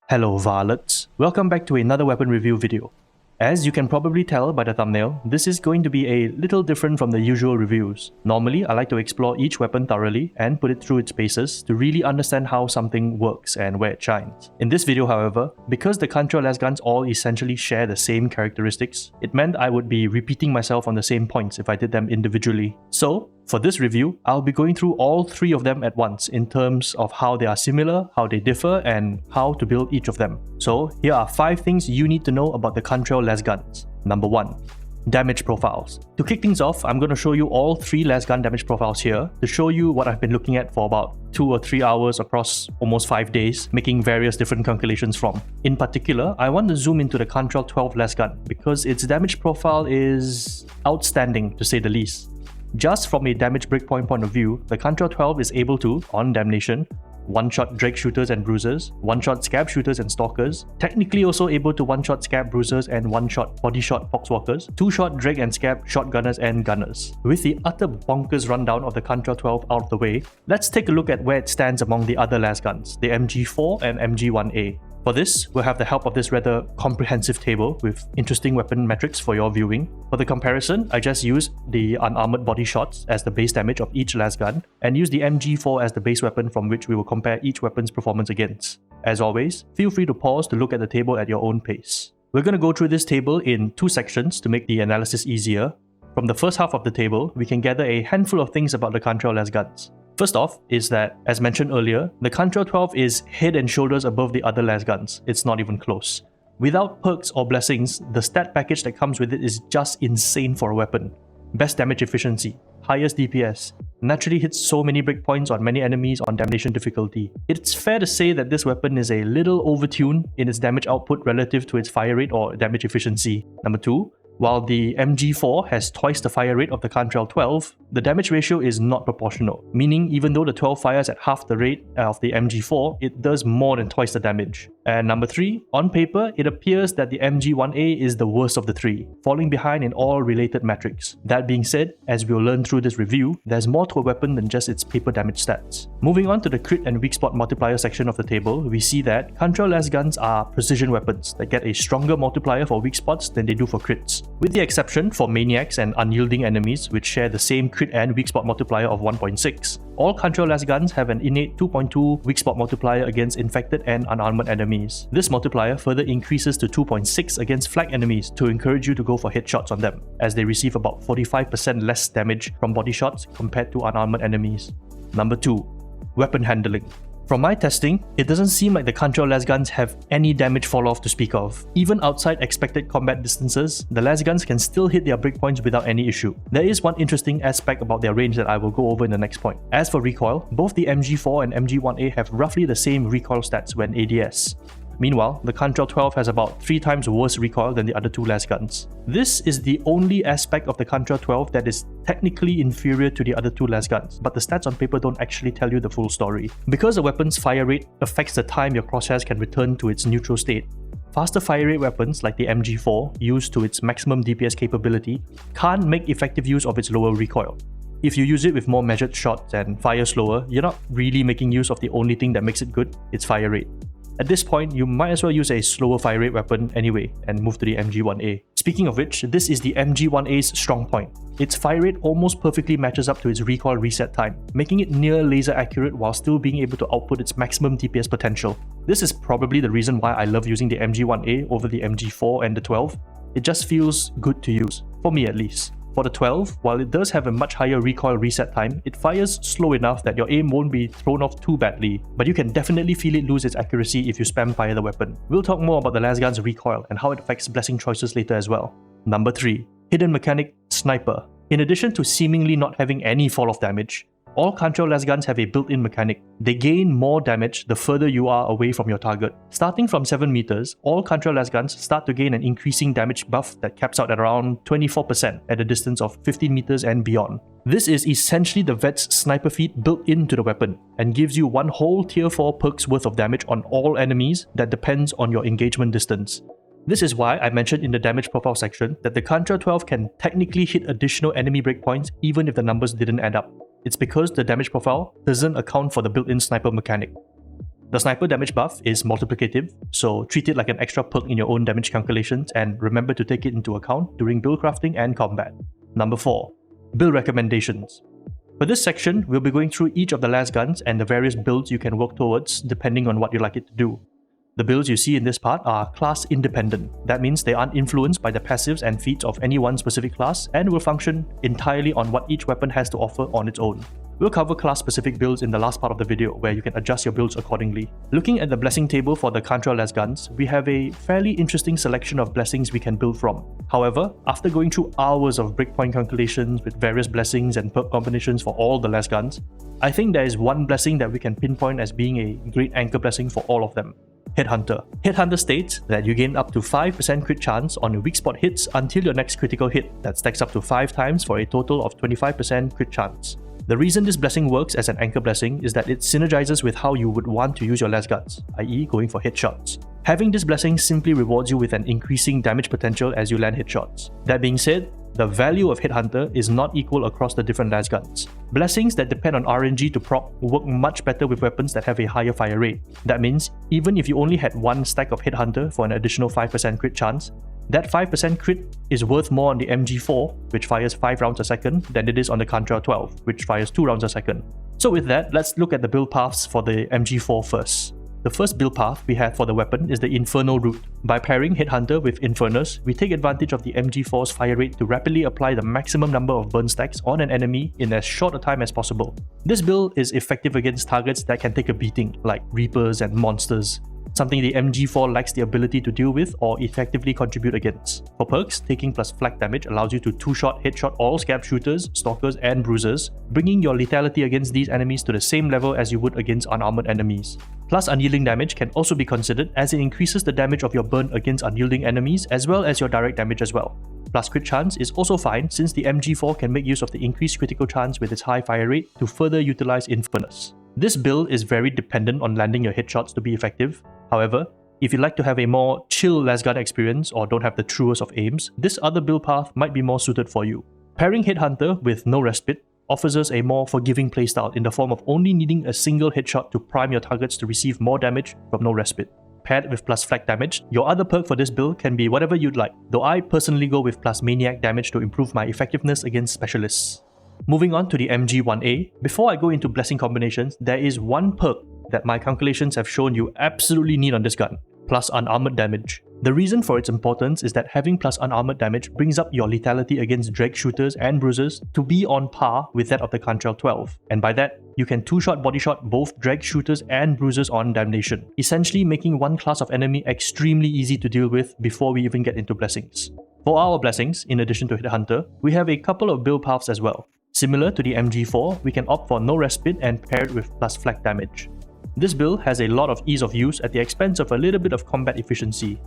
Hello varlets, welcome back to another weapon review video. As you can probably tell by the thumbnail, this is going to be a little different from the usual reviews. Normally, I like to explore each weapon thoroughly and put it through its paces to really understand how something works and where it shines. In this video, however, because the Kantrael Lasguns all essentially share the same characteristics, it meant I would be repeating myself on the same points if I did them individually. So, for this review, I'll be going through all three of them at once in terms of how they are similar, how they differ, and how to build each of them. So here are 5 things you need to know about the Kantrael Lasguns. Number 1. Damage profiles. To kick things off, I'm going to show you all 3 Lasgun damage profiles here to show you what I've been looking at for about 2 or 3 hours across almost 5 days, making various different calculations from. In particular, I want to zoom into the Kantrael 12 Lasgun because its damage profile is outstanding to say the least. Just from a damage breakpoint point of view, the Kantrael 12 is able to, on damnation, one-shot Drake shooters and bruisers, one-shot scab shooters and stalkers, technically also able to one-shot scab bruisers and one-shot body-shot foxwalkers, two-shot Drake and scab shotgunners and gunners. With the utter bonkers rundown of the Kantrael 12 out of the way, let's take a look at where it stands among the other Lasguns, the MG4 and MG1A. For this, we'll have the help of this rather comprehensive table with interesting weapon metrics for your viewing. For the comparison, I just used the unarmored body shots as the base damage of each Lasgun and used the MG4 as the base weapon from which we will compare each weapon's performance against. As always, feel free to pause to look at the table at your own pace. We're going to go through this table in 2 sections to make the analysis easier. From the first half of the table, we can gather a handful of things about the Kantrael Lasguns. First off is that, as mentioned earlier, the Kantrael 12 is head and shoulders above the other Lasguns. It's not even close. Without perks or blessings, the stat package that comes with it is just insane for a weapon. Best damage efficiency, highest DPS, naturally hits so many breakpoints on many enemies on damnation difficulty. It's fair to say that this weapon is a little overtuned in its damage output relative to its fire rate or damage efficiency. Number 2. While the MG4 has twice the fire rate of the Kantrael 12, the damage ratio is not proportional, meaning even though the 12 fires at half the rate of the MG4, it does more than twice the damage. And number 3, on paper, it appears that the MG1A is the worst of the 3, falling behind in all related metrics. That being said, as we'll learn through this review, there's more to a weapon than just its paper damage stats. Moving on to the crit and weak spot multiplier section of the table, we see that Kantrael Lasguns are precision weapons that get a stronger multiplier for weak spots than they do for crits. With the exception for maniacs and unyielding enemies, which share the same crit and weak spot multiplier of 1.6, all Kantrael Lasguns have an innate 2.2 weak spot multiplier against infected and unarmored enemies. This multiplier further increases to 2.6 against flank enemies to encourage you to go for headshots on them, as they receive about 45% less damage from body shots compared to unarmored enemies. Number 2. Weapon handling. From my testing, it doesn't seem like the Kantrael Lasguns have any damage fall-off to speak of. Even outside expected combat distances, the Lasguns can still hit their breakpoints without any issue. There is one interesting aspect about their range that I will go over in the next point. As for recoil, both the MG4 and MG1A have roughly the same recoil stats when ADS. Meanwhile, the Kantrael 12 has about 3 times worse recoil than the other 2 Lasguns. This is the only aspect of the Kantrael 12 that is technically inferior to the other 2 Lasguns, but the stats on paper don't actually tell you the full story. Because the weapon's fire rate affects the time your crosshairs can return to its neutral state, faster fire rate weapons like the MG4, used to its maximum DPS capability, can't make effective use of its lower recoil. If you use it with more measured shots and fire slower, you're not really making use of the only thing that makes it good, its fire rate. At this point, you might as well use a slower fire rate weapon anyway and move to the MG1A. Speaking of which, this is the MG1A's strong point. Its fire rate almost perfectly matches up to its recoil reset time, making it near laser accurate while still being able to output its maximum DPS potential. This is probably the reason why I love using the MG1A over the MG4 and the 12. It just feels good to use, for me at least. For the 12, while it does have a much higher recoil reset time, it fires slow enough that your aim won't be thrown off too badly, but you can definitely feel it lose its accuracy if you spam fire the weapon. We'll talk more about the Lasgun's recoil and how it affects blessing choices later as well. Number 3. Hidden mechanic, Sniper. In addition to seemingly not having any fall-off damage, all Kantrael Lasguns have a built-in mechanic. They gain more damage the further you are away from your target. Starting from 7 meters, all Kantrael Lasguns start to gain an increasing damage buff that caps out at around 24% at a distance of 15 meters and beyond. This is essentially the vet's sniper feat built into the weapon, and gives you one whole tier 4 perks worth of damage on all enemies that depends on your engagement distance. This is why I mentioned in the damage profile section that the Kantrael 12 can technically hit additional enemy breakpoints even if the numbers didn't add up. It's because the damage profile doesn't account for the built-in sniper mechanic. The sniper damage buff is multiplicative, so treat it like an extra perk in your own damage calculations and remember to take it into account during build crafting and combat. Number 4. Build recommendations. For this section, we'll be going through each of the lasguns and the various builds you can work towards depending on what you like it to do. The builds you see in this part are class independent. That means they aren't influenced by the passives and feats of any one specific class and will function entirely on what each weapon has to offer on its own. We'll cover class-specific builds in the last part of the video where you can adjust your builds accordingly. Looking at the blessing table for the Kantrael Lasguns, we have a fairly interesting selection of blessings we can build from. However, after going through hours of breakpoint calculations with various blessings and perk combinations for all the Lasguns, I think there is one blessing that we can pinpoint as being a great anchor blessing for all of them. Headhunter. Headhunter states that you gain up to 5% crit chance on your weak spot hits until your next critical hit. That stacks up to 5 times for a total of 25% crit chance. The reason this blessing works as an anchor blessing is that it synergizes with how you would want to use your lasguns, i.e. going for headshots. Having this blessing simply rewards you with an increasing damage potential as you land headshots. That being said, the value of Headhunter is not equal across the different lasguns. Blessings that depend on RNG to proc work much better with weapons that have a higher fire rate. That means, even if you only had one stack of Headhunter for an additional 5% crit chance, that 5% crit is worth more on the MG4, which fires 5 rounds a second, than it is on the Kantrael 12, which fires 2 rounds a second. So with that, let's look at the build paths for the MG4 first. The first build path we have for the weapon is the Inferno route. By pairing Headhunter with Infernus, we take advantage of the MG4's fire rate to rapidly apply the maximum number of burn stacks on an enemy in as short a time as possible. This build is effective against targets that can take a beating, like Reapers and monsters, something the MG4 lacks the ability to deal with or effectively contribute against. For perks, taking plus flak damage allows you to 2-shot headshot all scab shooters, stalkers and bruisers, bringing your lethality against these enemies to the same level as you would against unarmored enemies. Plus unyielding damage can also be considered as it increases the damage of your burn against unyielding enemies as well as your direct damage as well. Plus crit chance is also fine since the MG4 can make use of the increased critical chance with its high fire rate to further utilize Infernus. This build is very dependent on landing your headshots to be effective. However, if you like to have a more chill lasgun experience or don't have the truest of aims, this other build path might be more suited for you. Pairing Headhunter with No Respite offers us a more forgiving playstyle in the form of only needing a single headshot to prime your targets to receive more damage from No Respite. Paired with plus flak damage, your other perk for this build can be whatever you'd like, though I personally go with plus maniac damage to improve my effectiveness against specialists. Moving on to the MG1A, before I go into blessing combinations, there is one perk that my calculations have shown you absolutely need on this gun, plus unarmored damage. The reason for its importance is that having plus unarmored damage brings up your lethality against drag shooters and bruisers to be on par with that of the Kantrael 12, and by that, you can 2-shot bodyshot both drag shooters and bruisers on damnation, essentially making one class of enemy extremely easy to deal with before we even get into blessings. For our blessings, in addition to Headhunter, we have a couple of build paths as well. Similar to the MG4, we can opt for No Respite and pair it with plus flak damage. This build has a lot of ease of use at the expense of a little bit of combat efficiency.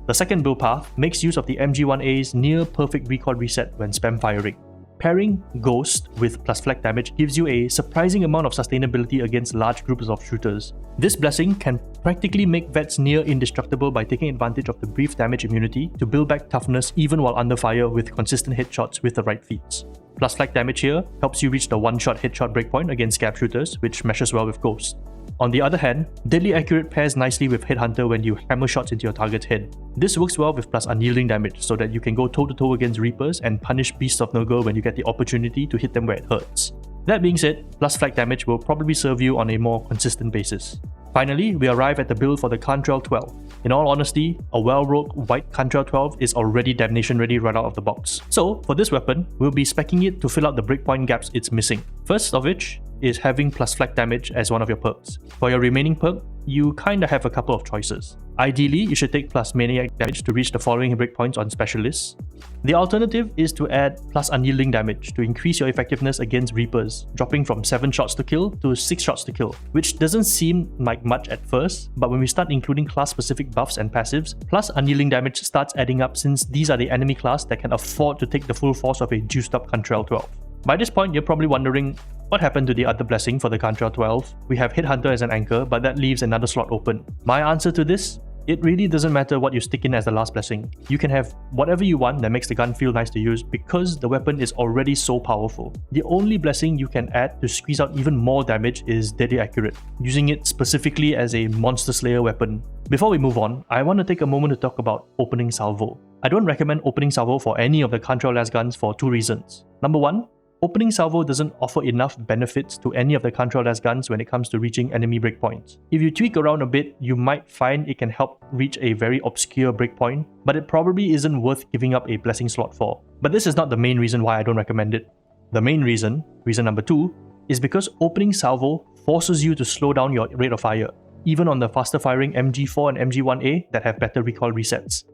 The second build path makes use of the MG1A's near perfect recoil reset when spam firing. Pairing Ghost with plus flak damage gives you a surprising amount of sustainability against large groups of shooters. This blessing can practically make vets near indestructible by taking advantage of the brief damage immunity to build back toughness even while under fire with consistent headshots with the right feats. Plus flak damage here helps you reach the one-shot headshot breakpoint against scab shooters, which meshes well with Ghost. On the other hand, Deadly Accurate pairs nicely with Headhunter when you hammer shots into your target's head. This works well with plus unyielding damage so that you can go toe-to-toe against Reapers and punish Beasts of Nurgle when you get the opportunity to hit them where it hurts. That being said, plus flak damage will probably serve you on a more consistent basis. Finally, we arrive at the build for the Kantrael 12. In all honesty, a well-rolled white Kantrael 12 is already damnation ready right out of the box. So, for this weapon, we'll be speccing it to fill out the breakpoint gaps it's missing. First of which is having plus flak damage as one of your perks. For your remaining perk, you kinda have a couple of choices. Ideally, you should take plus maniac damage to reach the following breakpoints on specialists. The alternative is to add plus unyielding damage to increase your effectiveness against Reapers, dropping from 7 shots to kill to 6 shots to kill, which doesn't seem like much at first, but when we start including class-specific buffs and passives, plus unyielding damage starts adding up since these are the enemy class that can afford to take the full force of a juiced-up Kantrael 12. By this point, you're probably wondering, what happened to the other blessing for the Kantrael 12? We have Headhunter as an anchor, but that leaves another slot open. My answer to this? It really doesn't matter what you stick in as the last blessing. You can have whatever you want that makes the gun feel nice to use because the weapon is already so powerful. The only blessing you can add to squeeze out even more damage is Deadly Accurate, using it specifically as a Monster Slayer weapon. Before we move on, I want to take a moment to talk about opening Salvo. I don't recommend opening Salvo for any of the Kantrael Lasguns for two reasons. Number one, opening Salvo doesn't offer enough benefits to any of the Kantrael Lasguns when it comes to reaching enemy breakpoints. If you tweak around a bit, you might find it can help reach a very obscure breakpoint, but it probably isn't worth giving up a blessing slot for. But this is not the main reason why I don't recommend it. The main reason number two, is because opening Salvo forces you to slow down your rate of fire, even on the faster firing MG4 and MG1A that have better recoil resets.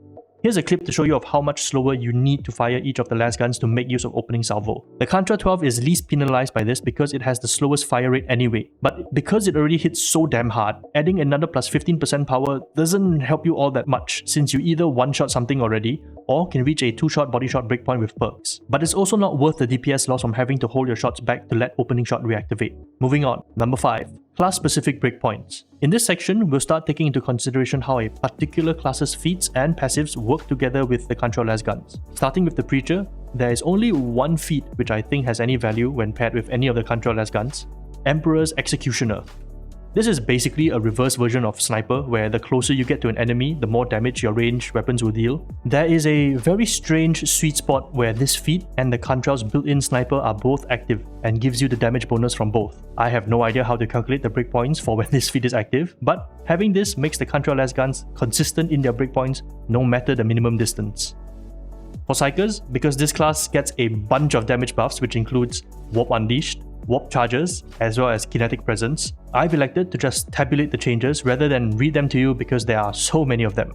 Here's a clip to show you of how much slower you need to fire each of the Lasguns to make use of opening Salvo. The Kantrael 12 is least penalized by this because it has the slowest fire rate anyway, but because it already hits so damn hard, adding another plus 15% power doesn't help you all that much since you either one-shot something already or can reach a 2-shot body shot breakpoint with perks. But it's also not worth the DPS loss from having to hold your shots back to let opening shot reactivate. Moving on, number 5. Class-specific breakpoints. In this section, we'll start taking into consideration how a particular class's feats and passives work together with the Kantrael Lasguns. Starting with the Preacher, there is only one feat which I think has any value when paired with any of the Kantrael Lasguns: Emperor's Executioner. This is basically a reverse version of Sniper, where the closer you get to an enemy, the more damage your ranged weapons will deal. There is a very strange sweet spot where this feat and the Kantrael's built-in Sniper are both active and gives you the damage bonus from both. I have no idea how to calculate the breakpoints for when this feat is active, but having this makes the Kantrael Lasguns consistent in their breakpoints no matter the minimum distance. For Psykers, because this class gets a bunch of damage buffs which includes Warp Unleashed, Warp Charges, as well as Kinetic Presence, I've elected to just tabulate the changes rather than read them to you because there are so many of them.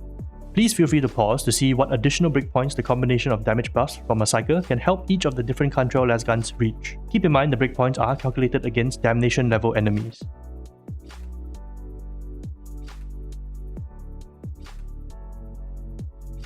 Please feel free to pause to see what additional breakpoints the combination of damage buffs from a Psyker can help each of the different Kantrael Lasguns reach. Keep in mind the breakpoints are calculated against damnation level enemies.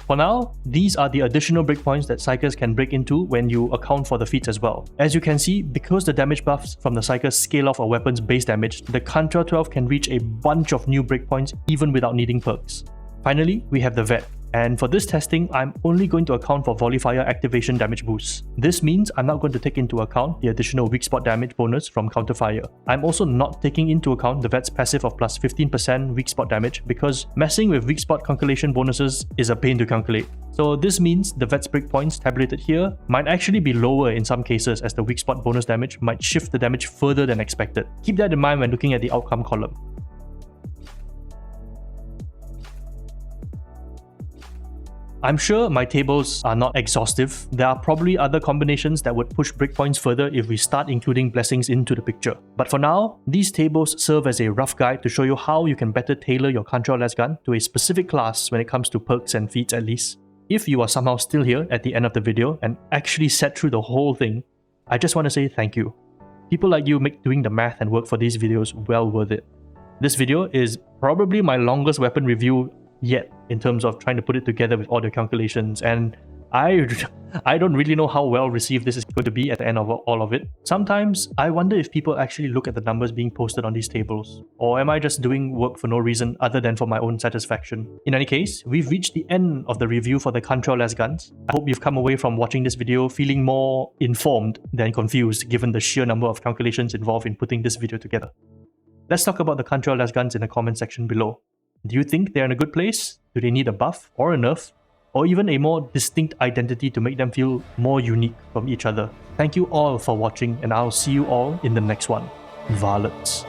For now, these are the additional breakpoints that Psykers can break into when you account for the feats as well. As you can see, because the damage buffs from the Psykers scale off a weapon's base damage, the Kantrael 12 can reach a bunch of new breakpoints even without needing perks. Finally, we have the Vet. And for this testing, I'm only going to account for Volley Fire activation damage boosts. This means I'm not going to take into account the additional weak spot damage bonus from Counterfire. I'm also not taking into account the Vet's passive of plus 15% weak spot damage because messing with weak spot calculation bonuses is a pain to calculate. So this means the Vet's breakpoints tabulated here might actually be lower in some cases as the weak spot bonus damage might shift the damage further than expected. Keep that in mind when looking at the outcome column. I'm sure my tables are not exhaustive. There are probably other combinations that would push breakpoints further if we start including blessings into the picture. But for now, these tables serve as a rough guide to show you how you can better tailor your Kantrael Lasgun to a specific class when it comes to perks and feats at least. If you are somehow still here at the end of the video and actually sat through the whole thing, I just want to say thank you. People like you make doing the math and work for these videos well worth it. This video is probably my longest weapon review yet in terms of trying to put it together with all the calculations, and I don't really know how well received this is going to be at the end of all of it. Sometimes I wonder if people actually look at the numbers being posted on these tables, or am I just doing work for no reason other than for my own satisfaction? In any case, we've reached the end of the review for the Kantrael Lasguns. I hope you've come away from watching this video feeling more informed than confused given the sheer number of calculations involved in putting this video together. Let's talk about the Kantrael Lasguns in the comment section below. Do you think they're in a good place? Do they need a buff or a nerf? Or even a more distinct identity to make them feel more unique from each other? Thank you all for watching, and I'll see you all in the next one. Varlets.